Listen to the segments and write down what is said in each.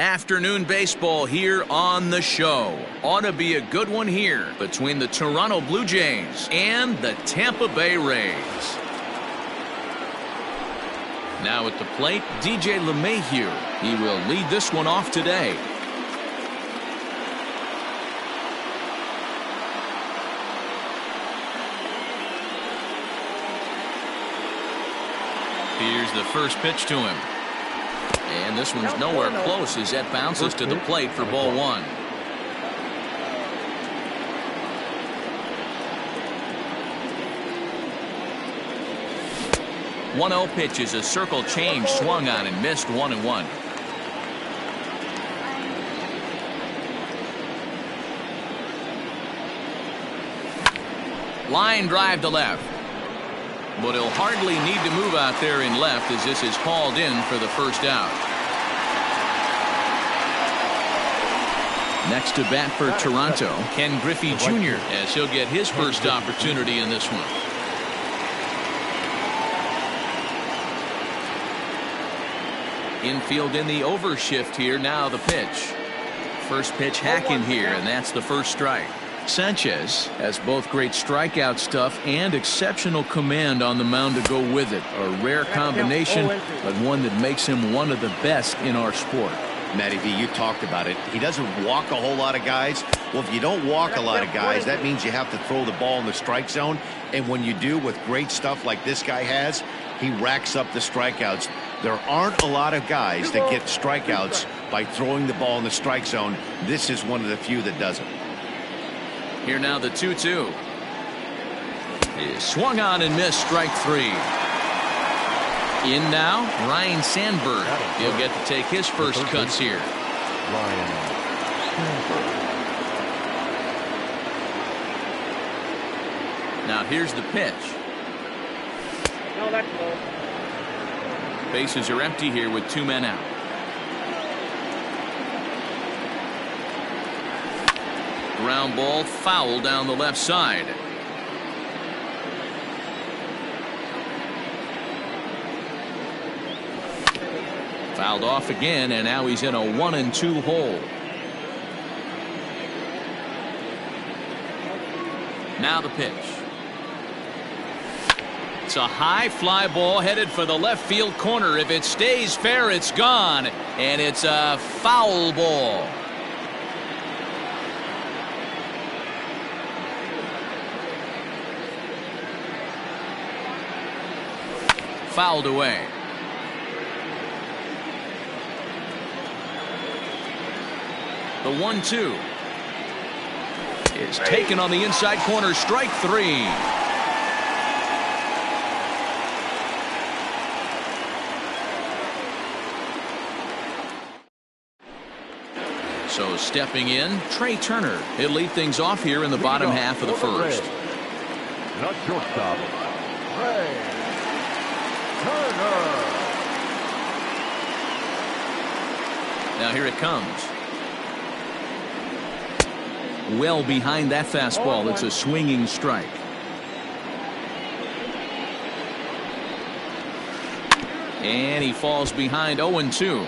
Afternoon baseball here on the show. Ought to be a good one here between the Toronto Blue Jays and the Tampa Bay Rays. Now at the plate, DJ LeMahieu. He will lead this one off today. Here's the first pitch to him. And this one's nowhere close as that bounces to the plate for ball one. One-0 pitch is a circle change swung on and missed 1-1. Line drive to left. But he'll hardly need to move out there in left as this is hauled in for the first out. Next to bat for Toronto, Ken Griffey Jr. as he'll get his first opportunity in this one. Infield in the overshift here. Now the pitch. First pitch hacking here, and that's the first strike. Sanchez has both great strikeout stuff and exceptional command on the mound to go with it. A rare combination, but one that makes him one of the best in our sport. Matty V, you talked about it. He doesn't walk a whole lot of guys. Well, if you don't walk a lot of guys, that means you have to throw the ball in the strike zone. And when you do with great stuff like this guy has, he racks up the strikeouts. There aren't a lot of guys that get strikeouts by throwing the ball in the strike zone. This is one of the few that does it. Here now the 2-2. Is swung on and missed, strike three. In now, Ryan Sandberg. He'll get to take his first cuts here. Now here's the pitch. No, that's low. Bases are empty here with two men out. Ground ball foul down the left side. Fouled off again, and now he's in a 1-2 hole. Now the pitch. It's a high fly ball headed for the left field corner. If it stays fair, it's gone, and it's a foul ball. Fouled away. The 1-2 is taken on the inside corner. Strike three. So stepping in, Trey Turner. He'll lead things off here in the bottom half of the first. Not shortstop, Trey Turner. Now here it comes. Well behind that fastball. It's a swinging strike. And he falls behind 0-2.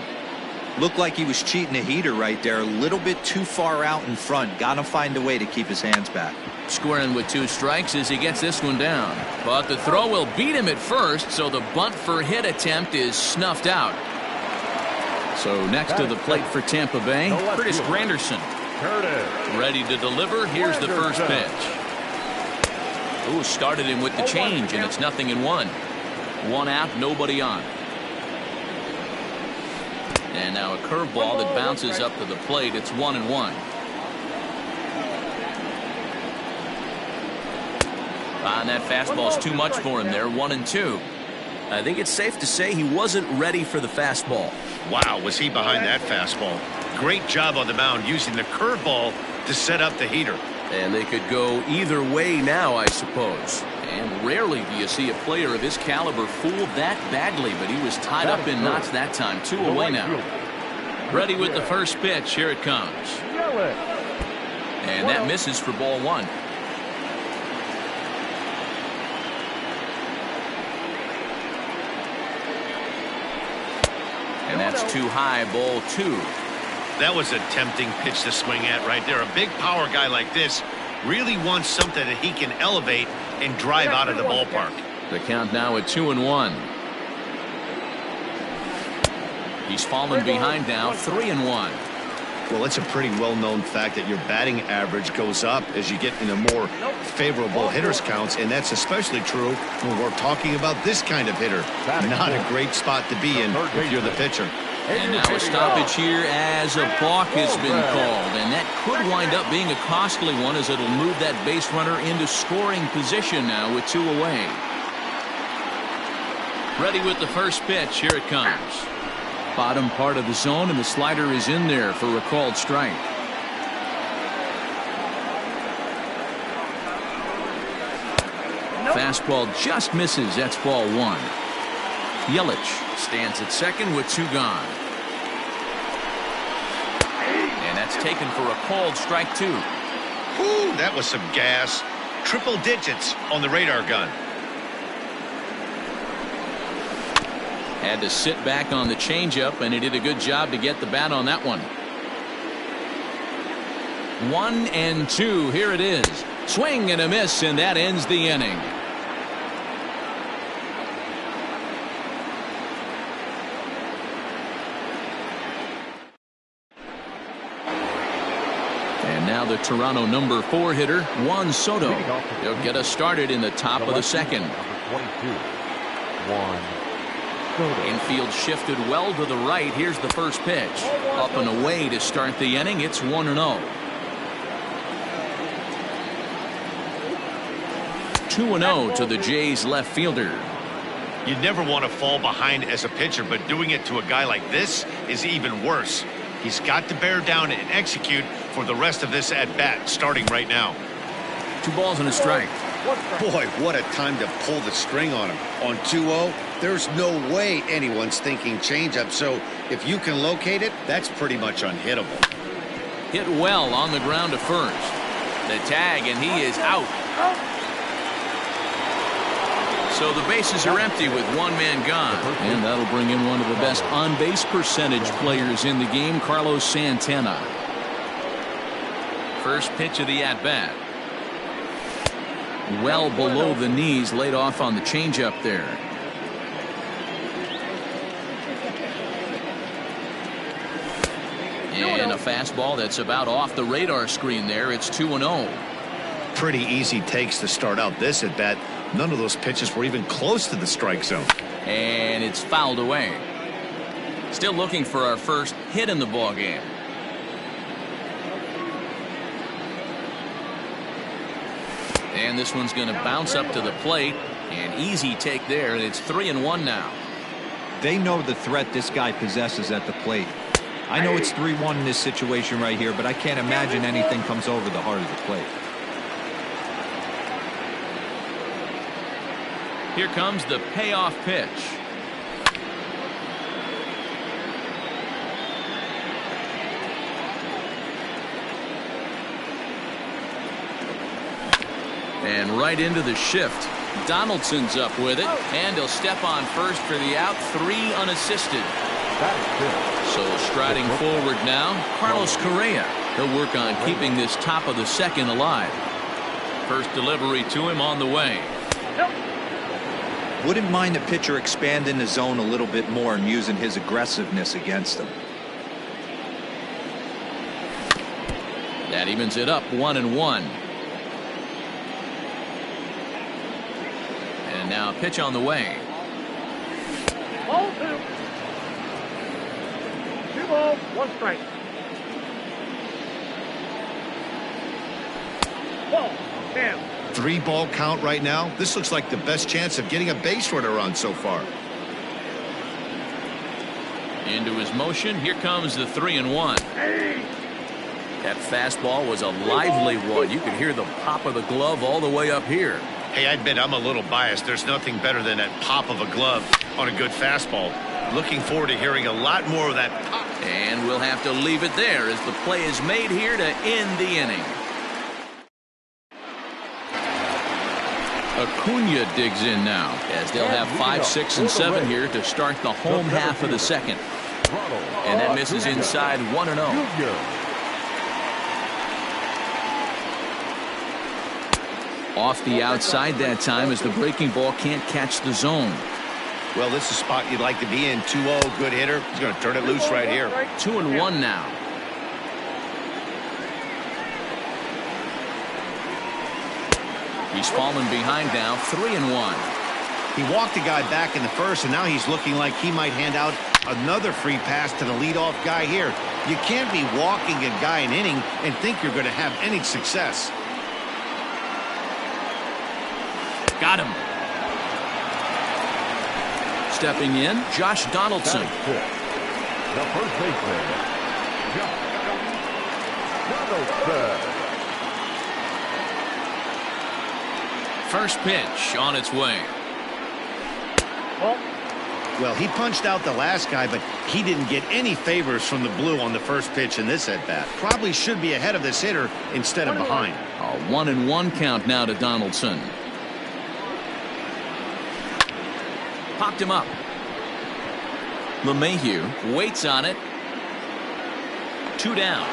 Looked like he was cheating a heater right there. A little bit too far out in front. Got to find a way to keep his hands back. Squaring with two strikes as he gets this one down. But the throw will beat him at first, so the bunt for hit attempt is snuffed out. So next to the plate for Tampa Bay, Curtis Granderson. Ready to deliver. Here's the first pitch. Ooh, started him with the change, and it's 0-1. One out, nobody on. And now a curveball that bounces up to the plate. It's 1-1. And that fastball's too much for him there. 1-2. I think it's safe to say he wasn't ready for the fastball. Wow, was he behind that fastball. Great job on the mound using the curveball to set up the heater. And they could go either way now, I suppose. And rarely do you see a player of his caliber fooled that badly, but he was tied up in knots that time. 2 away now. Ready with the first pitch. Here it comes. And that misses for ball one. And that's too high, ball two. That was a tempting pitch to swing at right there. A big power guy like this really wants something that he can elevate and drive out of the ballpark. The count now at 2-1. He's fallen behind now, 3-1. Well, it's a pretty well-known fact that your batting average goes up as you get into more favorable hitters counts, and that's especially true when we're talking about this kind of hitter. Not a great spot to be in if you're the pitcher. And now a stoppage here as a balk has been called, and that could wind up being a costly one as it'll move that base runner into scoring position now with 2 away. Ready with the first pitch. Here it comes. Bottom part of the zone, and the slider is in there for a called strike. Fastball just misses. That's ball 1. Yelich stands at second with 2 gone. And that's taken for a called strike 2. Whew, that was some gas. Triple digits on the radar gun. Had to sit back on the changeup, and he did a good job to get the bat on that one. 1-2. Here it is. Swing and a miss, and that ends the inning. And now the Toronto number 4 hitter, Juan Soto. He'll get us started in the top of the second. Infield shifted well to the right. Here's the first pitch. Up and away to start the inning. It's 1-0. 2-0 to the Jays left fielder. You never want to fall behind as a pitcher, but doing it to a guy like this is even worse. He's got to bear down and execute for the rest of this at-bat starting right now. 2 balls and a strike. Boy, what a time to pull the string on him. On 2-0, there's no way anyone's thinking changeup, so if you can locate it, that's pretty much unhittable. Hit well on the ground to first. The tag, and he is out. So the bases are empty with 1 man gone. And that'll bring in one of the best on-base percentage players in the game, Carlos Santana. First pitch of the at-bat. Well below the knees, laid off on the changeup there. And a fastball that's about off the radar screen there. It's 2-0. Pretty easy takes to start out this at bat. None of those pitches were even close to the strike zone. And it's fouled away. Still looking for our first hit in the ball game. And this one's going to bounce up to the plate. An easy take there, and it's 3-1 now. They know the threat this guy possesses at the plate. I know it's 3-1 in this situation right here, but I can't imagine anything comes over the heart of the plate. Here comes the payoff pitch. And right into the shift. Donaldson's up with it, and he'll step on first for the out. 3 unassisted. So striding forward now, Carlos Correa. He'll work on keeping this top of the second alive. First delivery to him on the way. Wouldn't mind the pitcher expanding the zone a little bit more and using his aggressiveness against him. That evens it up, 1-1. And now a pitch on the way. Ball 2. 2 balls, 1 strike. Ball. Damn. 3-ball count right now. This looks like the best chance of getting a base runner on so far. Into his motion. Here comes the 3-1. Hey. That fastball was a lively one. You could hear the pop of the glove all the way up here. Hey, I admit I'm a little biased. There's nothing better than that pop of a glove on a good fastball. Looking forward to hearing a lot more of that pop. And we'll have to leave it there as the play is made here to end the inning. Acuna digs in now as they'll have 5, 6, and 7 here to start the home half of the second. And that misses inside 1-0. Off the outside that time as the breaking ball can't catch the zone. Well, this is a spot you'd like to be in. 2-0, good hitter. He's going to turn it loose right here. 2-1 now. He's fallen behind now, 3-1. He walked a guy back in the first, and now he's looking like he might hand out another free pass to the leadoff guy here. You can't be walking a guy an inning and think you're going to have any success. Got him. Stepping in, Josh Donaldson. The first baseman, Josh Donaldson. First pitch on its way. Well, he punched out the last guy, but he didn't get any favors from the blue on the first pitch in this at-bat. Probably should be ahead of this hitter instead of behind. A 1-1 count now to Donaldson. Popped him up. LeMahieu waits on it. 2 down.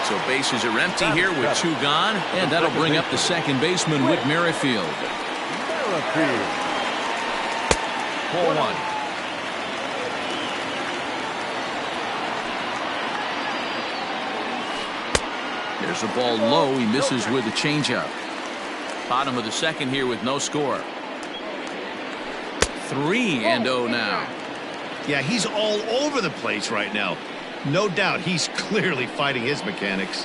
So bases are empty here with 2 gone, and that'll bring up the second baseman, Whit Merrifield. 4-1. There's a ball low. He misses with a changeup. Bottom of the second here with no score. 3-0 now. Yeah, he's all over the place right now. No doubt he's clearly fighting his mechanics.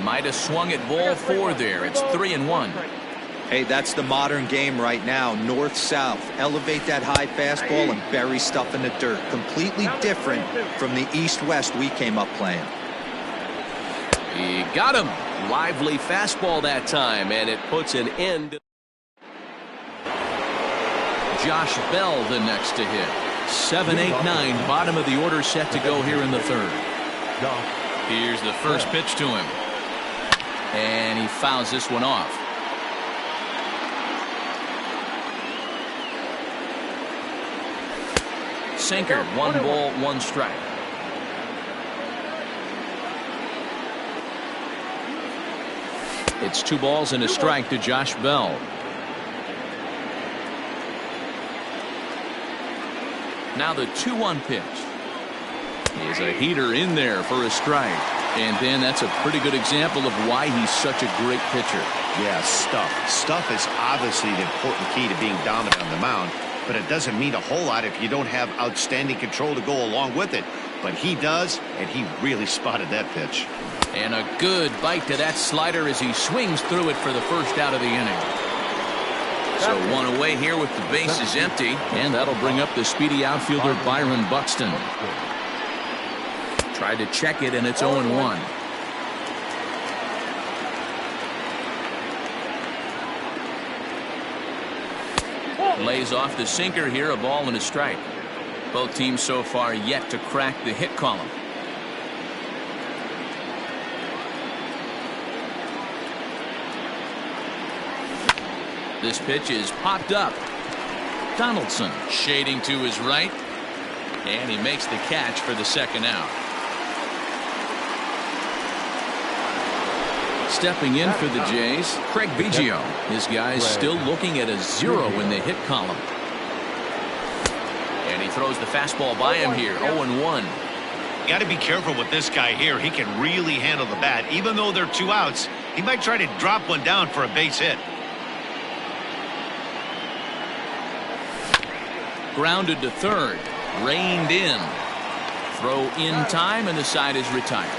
Might have swung at ball 4 there. It's 3-1. Hey, that's the modern game right now. North-south. Elevate that high fastball and bury stuff in the dirt. Completely different from the east-west we came up playing. He got him. Lively fastball that time, and it puts an end. Josh Bell the next to hit. 7-8-9, bottom of the order set to go here in the third. Here's the first pitch to him. And he fouls this one off. Sinker, 1 ball, 1 strike. It's 2 balls and a strike to Josh Bell. Now the 2-1 pitch. He's a heater in there for a strike. And then that's a pretty good example of why he's such a great pitcher. Yeah, stuff. Stuff is obviously the important key to being dominant on the mound, but it doesn't mean a whole lot if you don't have outstanding control to go along with it. But he does, and he really spotted that pitch. And a good bite to that slider as he swings through it for the first out of the inning. So 1 away here with the bases empty, and that'll bring up the speedy outfielder Byron Buxton. Tried to check it, and it's 0-1. Lays off the sinker here, a ball and a strike. Both teams so far yet to crack the hit column. This pitch is popped up. Donaldson shading to his right, and he makes the catch for the second out. Stepping in for the Jays, Craig Biggio. His guys still looking at a 0 in the hit column. And he throws the fastball by him here, 0-1. You got to be careful with this guy here. He can really handle the bat. Even though they're 2 outs, he might try to drop one down for a base hit. Grounded to third, reined in. Throw in time, and the side is retired.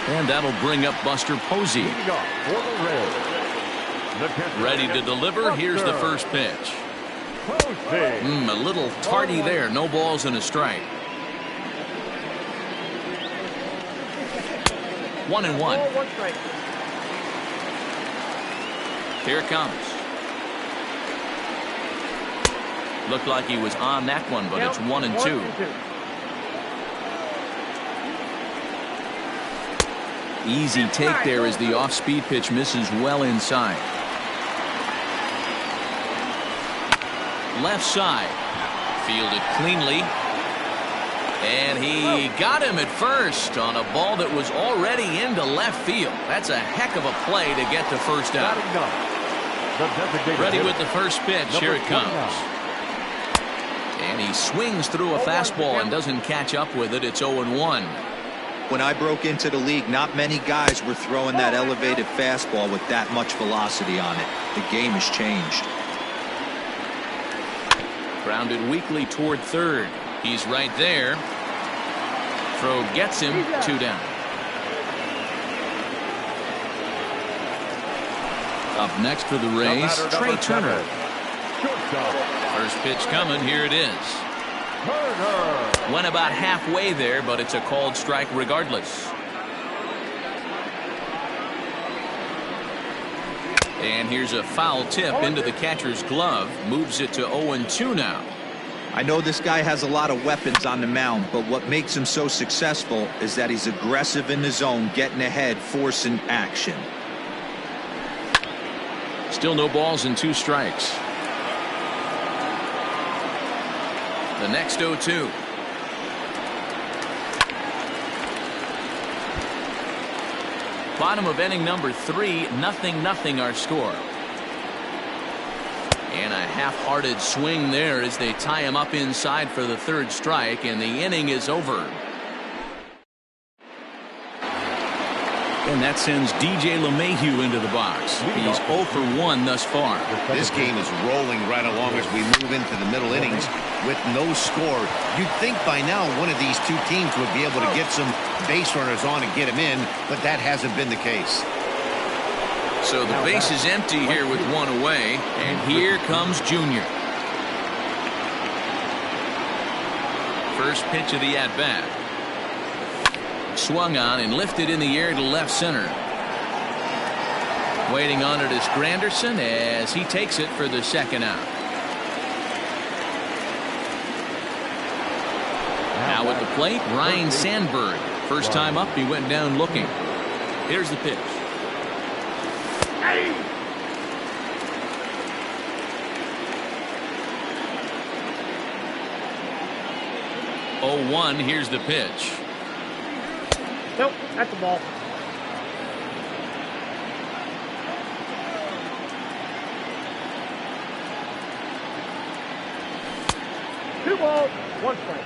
And that'll bring up Buster Posey. Ready to deliver. Here's the first pitch. A little tardy there. No balls and a strike. 1-1. Here it comes. Looked like he was on that one, but it's 1-2. Easy take there as the off-speed pitch misses well inside. left side. Fielded cleanly. And he got him at first on a ball that was already into left field. That's a heck of a play to get the first out. Ready with the first pitch. Here it comes. And he swings through a fastball and doesn't catch up with it. It's 0-1. When I broke into the league, not many guys were throwing that elevated fastball with that much velocity on it. The game has changed. Grounded weakly toward third. He's right there. Throw gets him. 2 down. Up next for the Rays, Trey Turner. First pitch coming. Here it is. Went about halfway there, but it's a called strike regardless. And here's a foul tip into the catcher's glove. Moves it to 0-2 now. I know this guy has a lot of weapons on the mound, but what makes him so successful is that he's aggressive in the zone, getting ahead, forcing action. Still no balls and 2 strikes. The next 0-2. Bottom of inning number 3, 0-0 our score. And a half-hearted swing there as they tie him up inside for the 3rd strike, and the inning is over. And that sends DJ LeMahieu into the box. He's 0 for 1 thus far. This game is rolling right along as we move into the middle innings with no score. You'd think by now one of these two teams would be able to get some base runners on and get him in, but that hasn't been the case. So the base is empty here with 1 away, and here comes Junior. First pitch of the at-bat. Swung on and lifted in the air to left center. Waiting on it is Granderson as he takes it for the 2nd out. Now at the plate, Ryan Sandberg. First time up, he went down looking. Here's the pitch. 0-1. Here's the pitch. Nope, that's the ball. Two balls, 1 strike.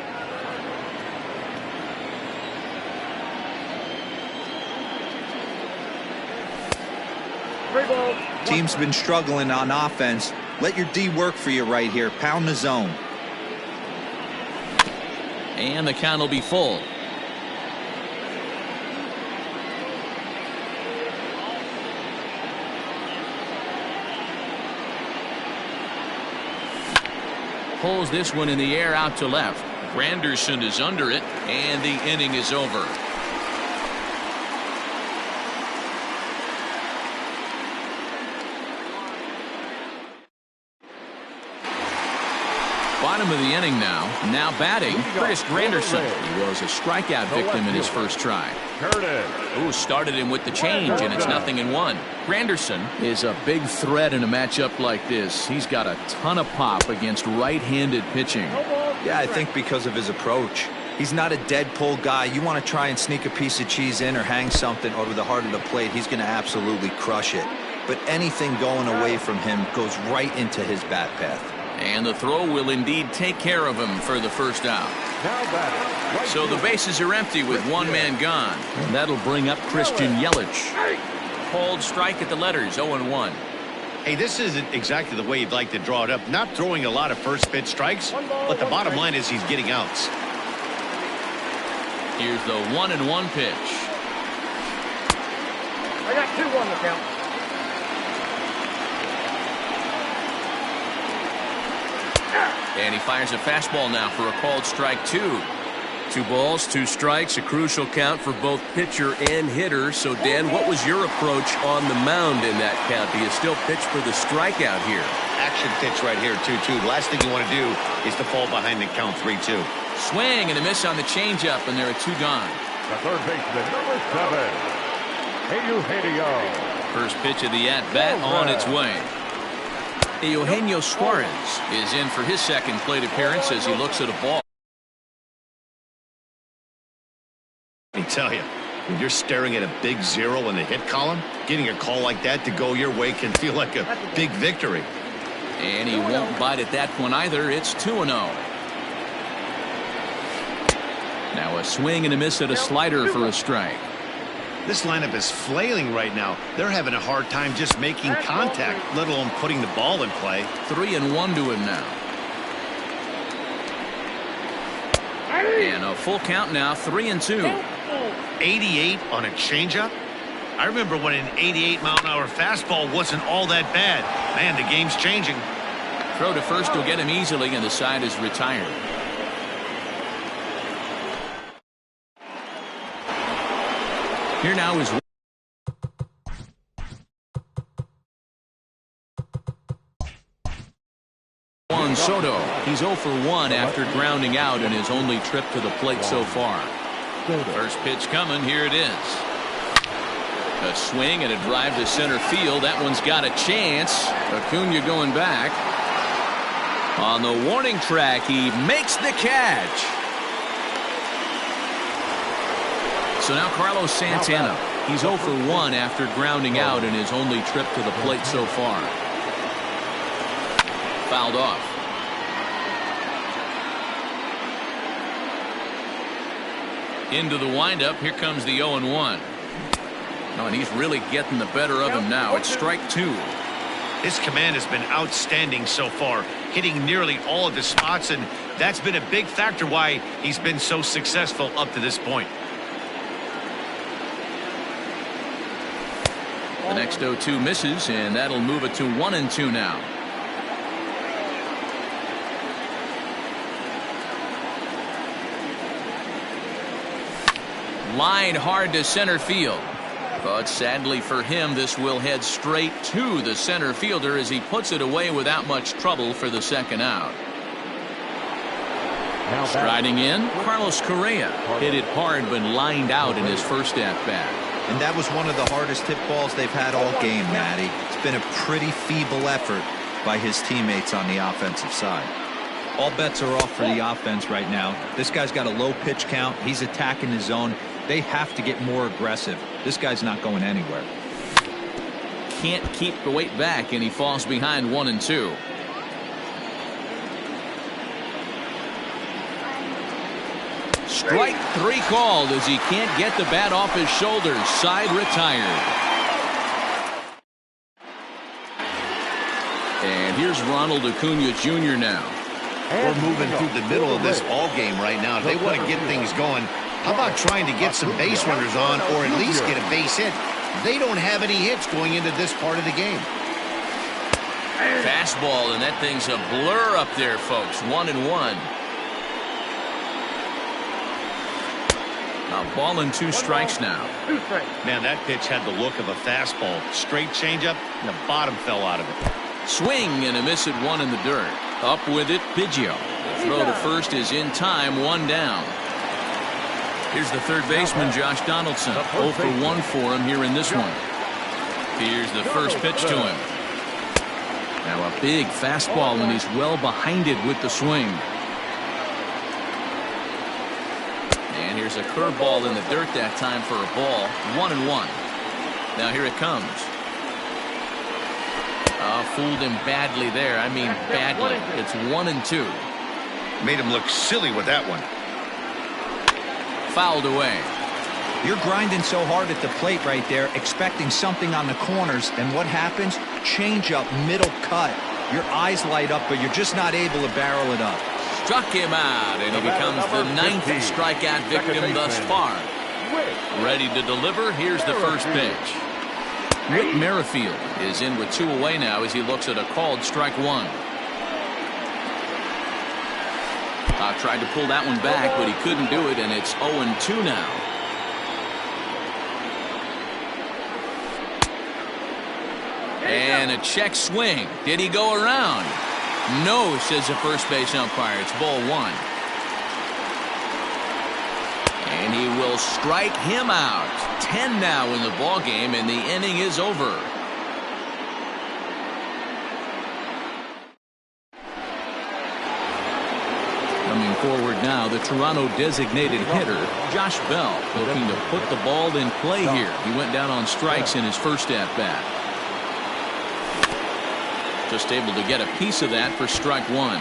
Team's been struggling on offense. Let your D work for you right here. Pound the zone. And the count will be full. Pulls this one in the air out to left. Granderson is under it, and the inning is over. Bottom of the inning now. Now batting, Curtis Granderson. He was a strikeout victim in his first try. Ooh, started him with the change, and it's 0-1. Granderson is a big threat in a matchup like this. He's got a ton of pop against right-handed pitching. Yeah, I think because of his approach. He's not a dead pull guy. You want to try and sneak a piece of cheese in or hang something over the heart of the plate, he's going to absolutely crush it. But anything going away from him goes right into his bat path. And the throw will indeed take care of him for the first out. So the bases are empty with 1 man gone. And that'll bring up Christian Yelich. Called strike at the letters, 0-1. Hey, this isn't exactly the way you'd like to draw it up. Not throwing a lot of first pitch strikes, but the bottom line is he's getting outs. Here's the 1-1 pitch. I got 2 on the count. And he fires a fastball now for a called strike 2. 2 balls, 2 strikes, a crucial count for both pitcher and hitter. So, Dan, what was your approach on the mound in that count? Do you still pitch for the strikeout here? Action pitch right here, 2-2. The last thing you want to do is to fall behind the count 3-2. Swing and a miss on the changeup, and there are 2 gone. The third baseman, number 7, Eugenio. First pitch of the at-bat on its way. Eugenio Suarez is in for his second plate appearance as he looks at a ball. Let me tell you, when you're staring at a big 0 in the hit column, getting a call like that to go your way can feel like a big victory. And he won't bite at that one either. It's 2-0. Now a swing and a miss at a slider for a strike. This lineup is flailing right now. They're having a hard time just making contact, let alone putting the ball in play. 3-1 to him now. And a full count now, 3-2. 88 on a changeup? I remember when an 88-mile-an-hour fastball wasn't all that bad. Man, the game's changing. Throw to first will get him easily, and the side is retired. Here now is Juan Soto. He's 0 for 1 after grounding out in his only trip to the plate so far. First pitch coming. Here it is. A swing and a drive to center field. That one's got a chance. Acuna going back. On the warning track, he makes the catch. So now Carlos Santana. He's 0 for 1 after grounding out in his only trip to the plate so far. Fouled off. Into the windup. Here comes the 0-1. Oh, and he's really getting the better of him now. It's strike 2. His command has been outstanding so far, hitting nearly all of the spots, and that's been a big factor why he's been so successful up to this point. The next 0-2 misses, and that'll move it to 1-2 now. Line hard to center field. But sadly for him, this will head straight to the center fielder as he puts it away without much trouble for the second out. Striding in, Carlos Correa hit it hard but lined out in his first at-bat. And that was one of the hardest hit balls they've had all game, Matty. It's been a pretty feeble effort by his teammates on the offensive side. All bets are off for the offense right now. This guy's got a low pitch count. He's attacking his zone. They have to get more aggressive. This guy's not going anywhere. Can't keep the weight back, and he falls behind 1-2. Strike 3 called as he can't get the bat off his shoulders. Side retired. And here's Ronald Acuna Jr. now. We're moving through the middle of this ball game right now. If they want to get things going, how about trying to get some base runners on or at least get a base hit? They don't have any hits going into this part of the game. Fastball, and that thing's a blur up there, folks. 1-1. A ball and 2 strikes now. Man, that pitch had the look of a fastball. Straight changeup, and the bottom fell out of it. Swing and a miss at 1 in the dirt. Up with it, Biggio. The throw to first is in time, 1 down. Here's the third baseman, Josh Donaldson. 0 for 1 for him here in this one. Here's the first pitch to him. Now a big fastball, and he's well behind it with the swing. And here's a curveball in the dirt that time for a ball. 1-1. Now here it comes. Fooled him badly there. I mean badly. It's 1-2. Made him look silly with that one. Fouled away. You're grinding so hard at the plate right there, expecting something on the corners, and what happens? Change up, middle cut. Your eyes light up, but you're just not able to barrel it up. Struck him out, and he becomes the 9th strikeout victim thus far. Ready to deliver. Here's the first pitch. Whit Merrifield is in with 2 away now as he looks at a called strike 1. Tried to pull that one back, but he couldn't do it, and it's 0-2 now. And a check swing. Did he go around? No, says the first base umpire. It's ball 1. And he will strike him out. 10 now in the ball game, and the inning is over. forward now, the Toronto designated hitter, Josh Bell, looking to put the ball in play here. He went down on strikes in his first at-bat. Just able to get a piece of that for strike one.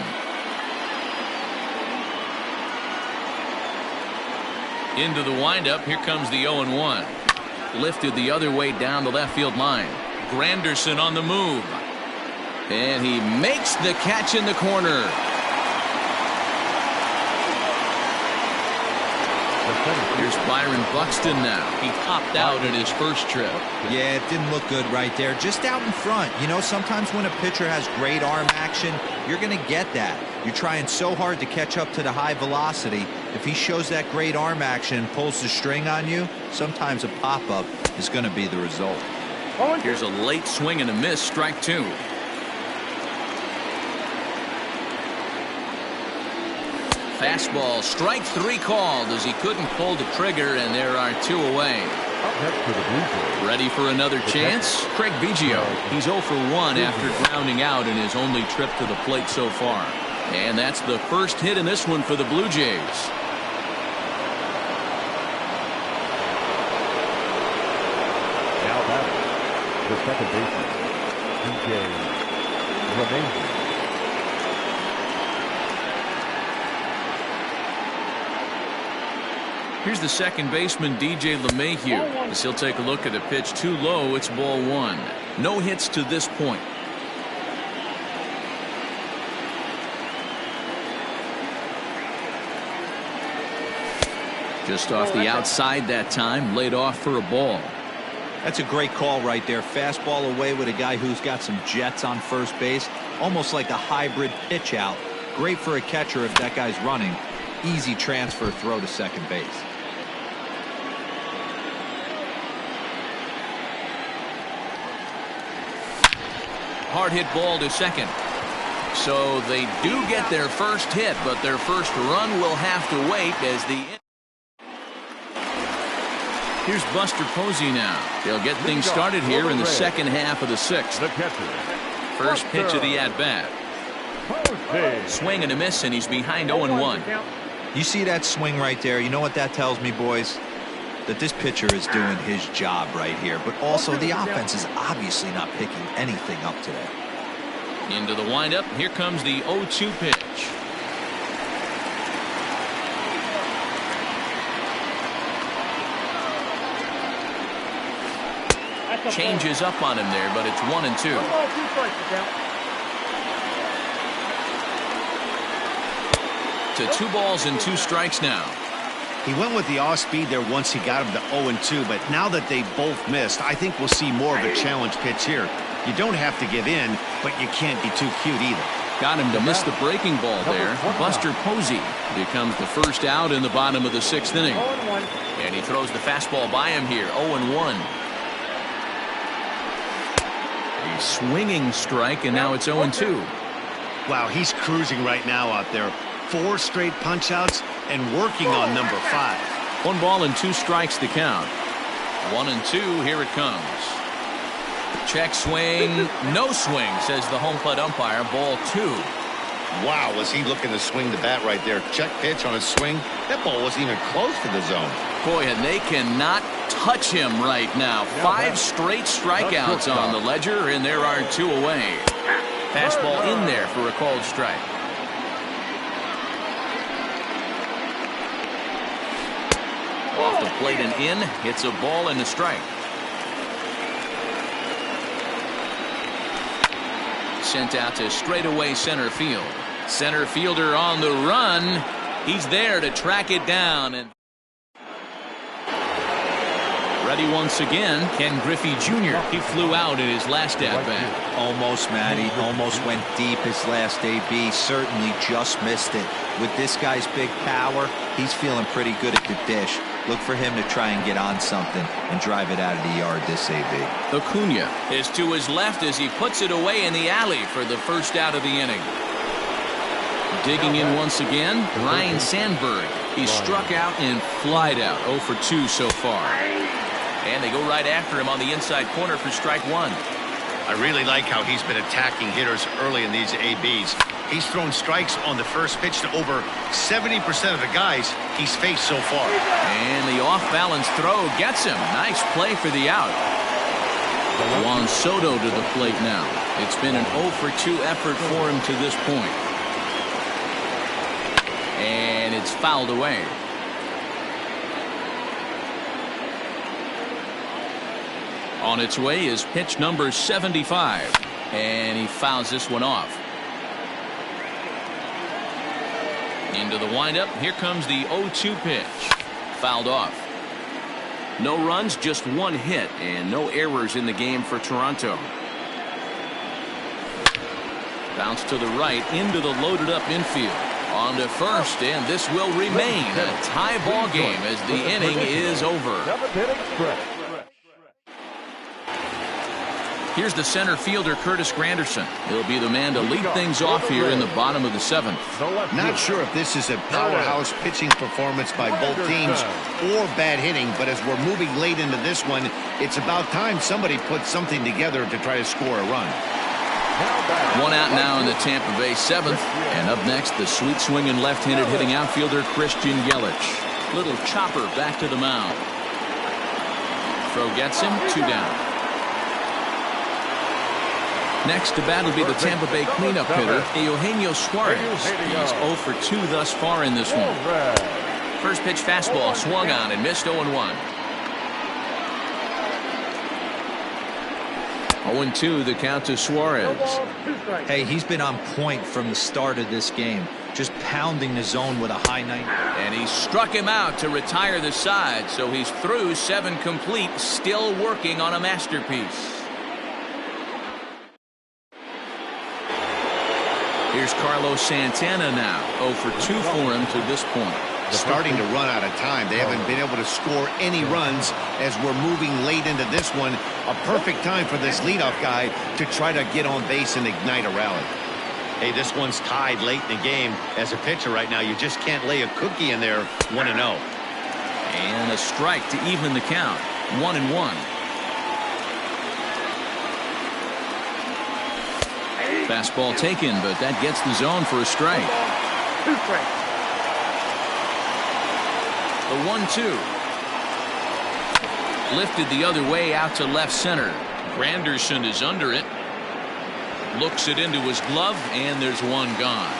Into the windup. Here comes the 0-1. Lifted the other way down the left field line. Granderson on the move. And he makes the catch in the corner. Here's Byron Buxton now. He popped out at his first trip. Yeah, it didn't look good right there. Just out in front. You know, sometimes when a pitcher has great arm action, you're going to get that. You're trying so hard to catch up to the high velocity. If he shows that great arm action and pulls the string on you, sometimes a pop-up is going to be the result. Here's a late swing and a miss, strike two. Fastball, strike three called as he couldn't pull the trigger, and there are two away. Ready for another chance? Craig Biggio. He's 0 for 1 after grounding out in his only trip to the plate so far. And that's the first hit in this one for the Blue Jays. Now batting, the second baseman, DJ LeMahieu. Here's the second baseman, DJ LeMahieu. As he'll take a look at a pitch too low, it's ball one. No hits to this point. Just off the outside that time, laid off for a ball. That's a great call right there. Fastball away with a guy who's got some jets on first base. Almost like a hybrid pitch out. Great for a catcher if that guy's running. Easy transfer throw to second base. Hard hit ball to second. So they do get their first hit, but their first run will have to wait as the... Here's Buster Posey now. They'll get things started here in the second half of the sixth. First pitch of the at-bat. Swing and a miss, and he's behind 0-1. You see that swing right there? You know what that tells me, boys? That this pitcher is doing his job right here, but also the offense is obviously not picking anything up today. Into the windup. Here comes the 0-2 pitch. Changes up on him there, but it's 1-2. 2 balls and 2 strikes now. He went with the off speed there once he got him to 0-2, but now that they both missed, I think we'll see more of a challenge pitch here. You don't have to give in, but you can't be too cute either. Got him to miss the breaking ball there. Buster Posey becomes the first out in the bottom of the 6th inning. And he throws the fastball by him here, 0-1. A swinging strike, and now it's 0-2. Wow, he's cruising right now out there. 4 straight punch-outs and working on number 5. 1 ball and 2 strikes to count. 1-2, here it comes. Check swing, no swing, says the home plate umpire. Ball 2. Wow, was he looking to swing the bat right there. Check pitch on his swing. That ball wasn't even close to the zone. Boy, and they cannot touch him right now. 5 straight strikeouts on the ledger, and there are 2 away. Fastball in there for a called strike. Off the plate and in. It's a ball and a strike. Sent out to straightaway center field. Center fielder on the run. He's there to track it down. And ready once again, Ken Griffey Jr. He flew out in his last at-bat. Almost, Matty. Almost went deep his last AB. Certainly just missed it. With this guy's big power, he's feeling pretty good at the dish. Look for him to try and get on something and drive it out of the yard this AB. Acuna is to his left as he puts it away in the alley for the first out of the inning. Digging in once again, Ryan Sandberg. He's struck out and flied out. 0 for 2 so far. And they go right after him on the inside corner for strike 1. I really like how he's been attacking hitters early in these ABs. He's thrown strikes on the first pitch to over 70% of the guys he's faced so far. And the off-balance throw gets him. Nice play for the out. Juan Soto to the plate now. It's been an 0 for 2 effort for him to this point. And it's fouled away. On its way is pitch number 75. And he fouls this one off. Into the windup. Here comes the 0-2 pitch. Fouled off. No runs, just one hit, and no errors in the game for Toronto. Bounce to the right into the loaded up infield. On to first, and this will remain a tie ball game as the inning is over. Here's the center fielder, Curtis Granderson. He'll be the man to lead things off here in the bottom of the 7th. Not sure if this is a powerhouse pitching performance by both teams or bad hitting, but as we're moving late into this one, it's about time somebody puts something together to try to score a run. One out now in the Tampa Bay 7th. And up next, the sweet swinging left-handed hitting outfielder, Christian Yelich. Little chopper back to the mound. Throw gets him, 2 down. Next to bat will be the Tampa Bay cleanup hitter, Eugenio Suarez. He's 0 for 2 thus far in this one. First pitch fastball swung on and missed 0-1. 0-2 the count to Suarez. Hey, he's been on point from the start of this game. Just pounding the zone with a high 90. And he struck him out to retire the side. So he's through 7 complete, still working on a masterpiece. Here's Carlos Santana now. 0 for 2 for him to this point. Starting to run out of time. They haven't been able to score any runs as we're moving late into this one. A perfect time for this leadoff guy to try to get on base and ignite a rally. Hey, this one's tied late in the game. As a pitcher right now, you just can't lay a cookie in there 1-0. And a strike to even the count. 1-1. Fastball taken, but that gets the zone for a strike. 2 strikes. The 1-2. Lifted the other way out to left center. Granderson is under it. Looks it into his glove, and there's one gone.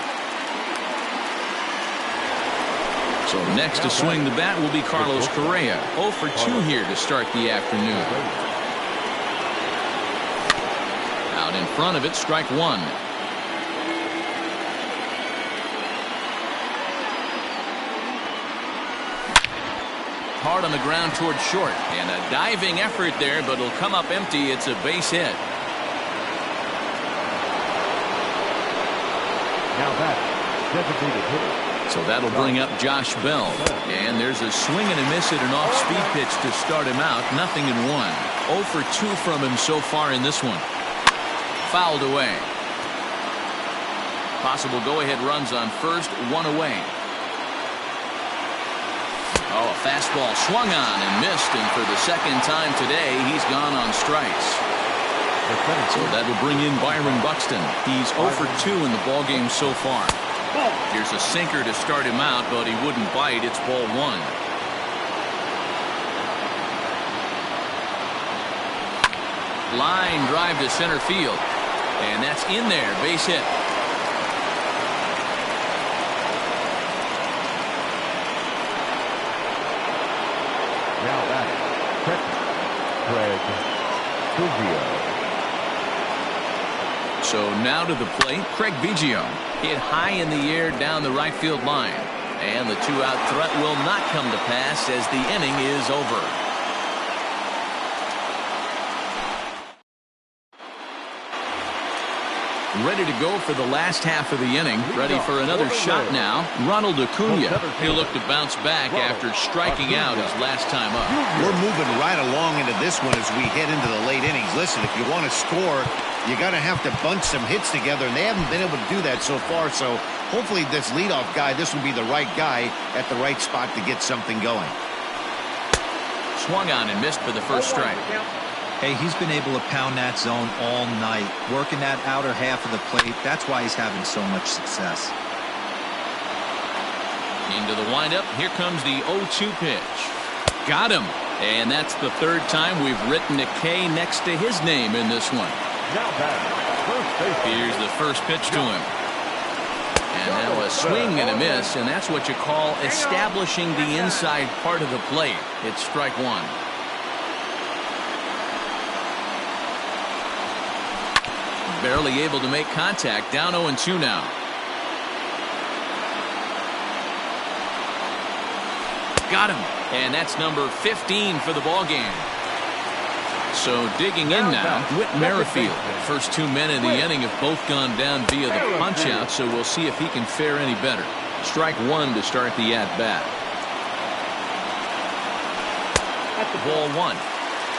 So next to swing the bat will be Carlos Correa. 0 for 2 here to start the afternoon. Out in front of it, strike 1. Hard on the ground toward short, and a diving effort there, but it'll come up empty. It's a base hit. Now that designated hitter. So that'll bring up Josh Bell, and there's a swing and a miss at an off-speed pitch to start him out. 0-1. 0 for 2 from him so far in this one. Fouled away. Possible go-ahead runs on first, 1 away. Oh, a fastball swung on and missed, and for the second time today, he's gone on strikes. So that will bring in Byron Buxton. He's 0 for 2 in the ballgame so far. Here's a sinker to start him out, but he wouldn't bite. It's ball 1. Line drive to center field. And that's in there. Base hit. Now that's Craig Biggio. So now to the plate, Craig Biggio. Hit high in the air down the right field line. And the 2-out threat will not come to pass as the inning is over. Ready to go for the last half of the inning. Ready for another shot now. Ronald Acuna. He'll look to bounce back after striking out his last time up. We're moving right along into this one as we head into the late innings. Listen, if you want to score, you got to have to bunch some hits together, and they haven't been able to do that so far. So hopefully this leadoff guy, this will be the right guy at the right spot to get something going. Swung on and missed for the first strike. Hey, he's been able to pound that zone all night, working that outer half of the plate. That's why he's having so much success. Into the windup. Here comes the 0-2 pitch. Got him. And that's the third time we've written a K next to his name in this one. Now batting, first base. Here's the first pitch to him. And now a swing and a miss, and that's what you call establishing the inside part of the plate. It's strike one. Barely able to make contact. Down 0-2 now. Got him. And that's number 15 for the ball game. So digging in now, Whit Merrifield. First 2 men in the inning have both gone down via the punch-out, so we'll see if he can fare any better. Strike one to start the at-bat. Ball one.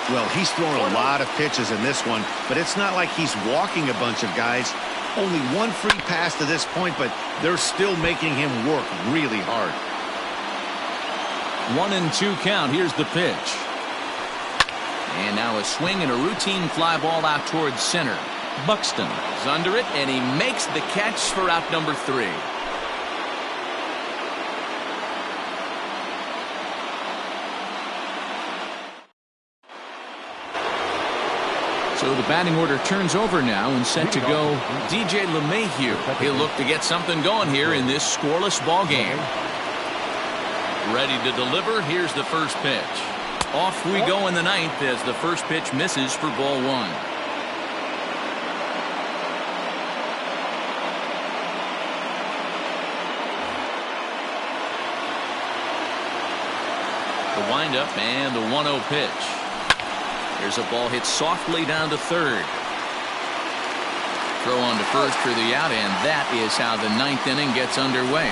Well, he's thrown a lot of pitches in this one, but it's not like he's walking a bunch of guys. Only one free pass to this point, but they're still making him work really hard. 1-2 count. Here's the pitch. And now a swing and a routine fly ball out towards center. Buxton is under it, and he makes the catch for out number 3. So the batting order turns over now and set to go DJ LeMahieu. He'll look to get something going here in this scoreless ball game. Ready to deliver. Here's the first pitch. Off we go in the ninth as the first pitch misses for ball one. The windup and the 1-0 pitch. There's a ball hit softly down to third. Throw on to first for the out, and that is how the ninth inning gets underway.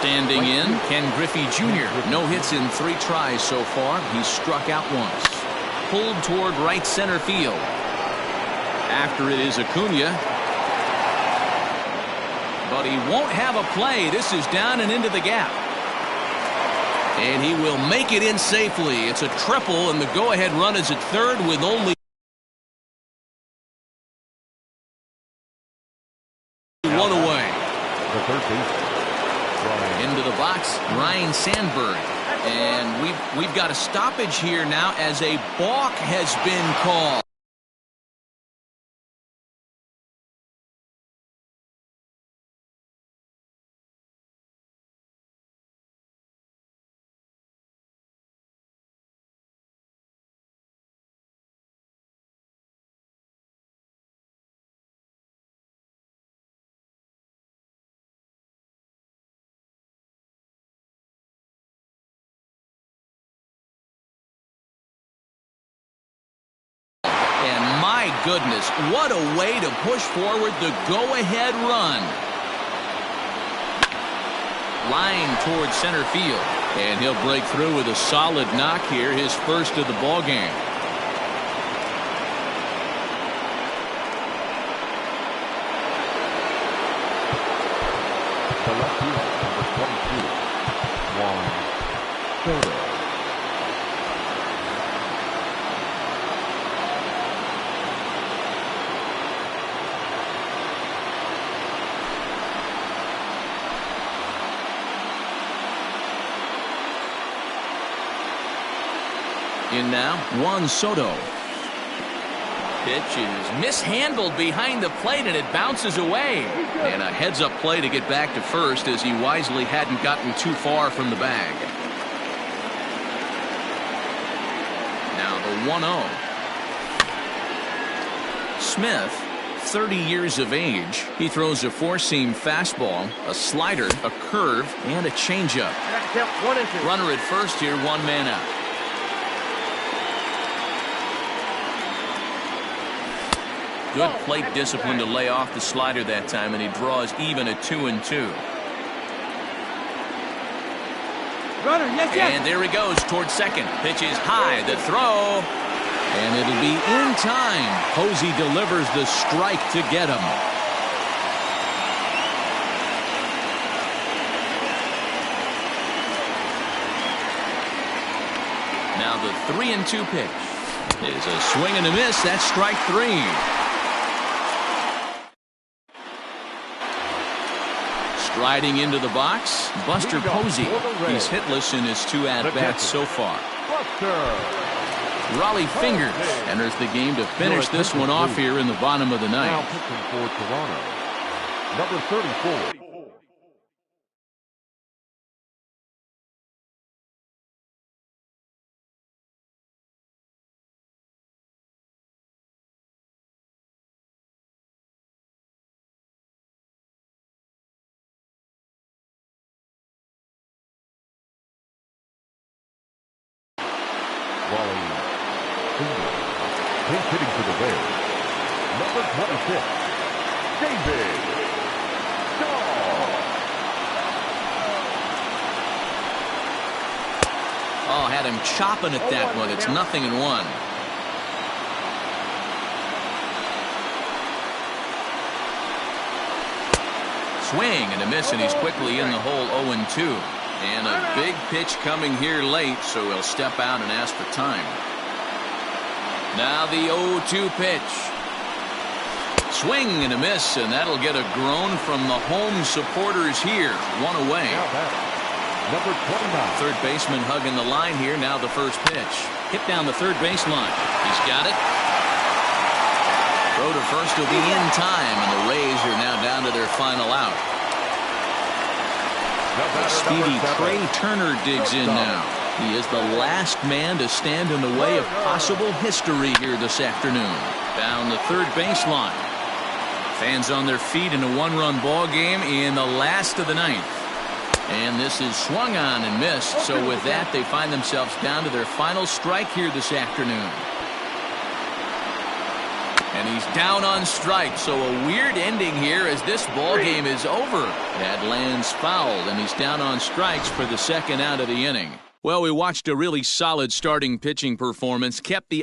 Standing in, Ken Griffey Jr. No hits in 3 tries so far. He's struck out once. Pulled toward right center field. After it is Acuna. But he won't have a play. This is down and into the gap. And he will make it in safely. It's a triple, and the go-ahead run is at third with only one away. The third baseman. Into the box, Ryan Sandberg. And we've got a stoppage here now as a balk has been called. My goodness, what a way to push forward the go-ahead run. Line towards center field. And he'll break through with a solid knock here, his first of the ball game. The left fielder, number 22, Juan Soto. In now, Juan Soto. Pitch is mishandled behind the plate, and it bounces away. And a heads-up play to get back to first as he wisely hadn't gotten too far from the bag. Now the 1-0. Smith, 30 years of age. He throws a four-seam fastball, a slider, a curve, and a changeup. Runner at first here, 1 man out. Good plate discipline to lay off the slider that time, and he draws even at 2-2. And there he goes towards second. Pitch is high. The throw. And it'll be in time. Posey delivers the strike to get him. Now the 3-2 pitch. Is a swing and a miss. That's strike 3. Striding into the box, Buster Posey. He's hitless in his 2 at-bats so far. Raleigh Fingers enters the game to finish this one off here in the bottom of the ninth. Now pitching for Toronto, number 34. Raleigh Fingers. He's hitting for the Bears, number 26, David Shaw. Oh, had him chopping at that one. It's 0-1. Swing and a miss, and he's quickly in the hole. 0-2. And a big pitch coming here late, so he'll step out and ask for time. Now the 0-2 pitch. Swing and a miss, and that'll get a groan from the home supporters here. 1 away. Number 29. Third baseman hugging the line here. Now the first pitch. Hit down the third baseline. He's got it. Throw to first will be in time, and the Rays are now down to their final out. Speedy Trey Turner digs in now. He is the last man to stand in the way of possible history here this afternoon. Down the third baseline. Fans on their feet in a 1-run ball game in the last of the ninth. And this is swung on and missed. So with that, they find themselves down to their final strike here this afternoon. And he's down on strike, so a weird ending here as this ball game is over. That lands fouled, and he's down on strikes for the second out of the inning. Well, we watched a really solid starting pitching performance, kept the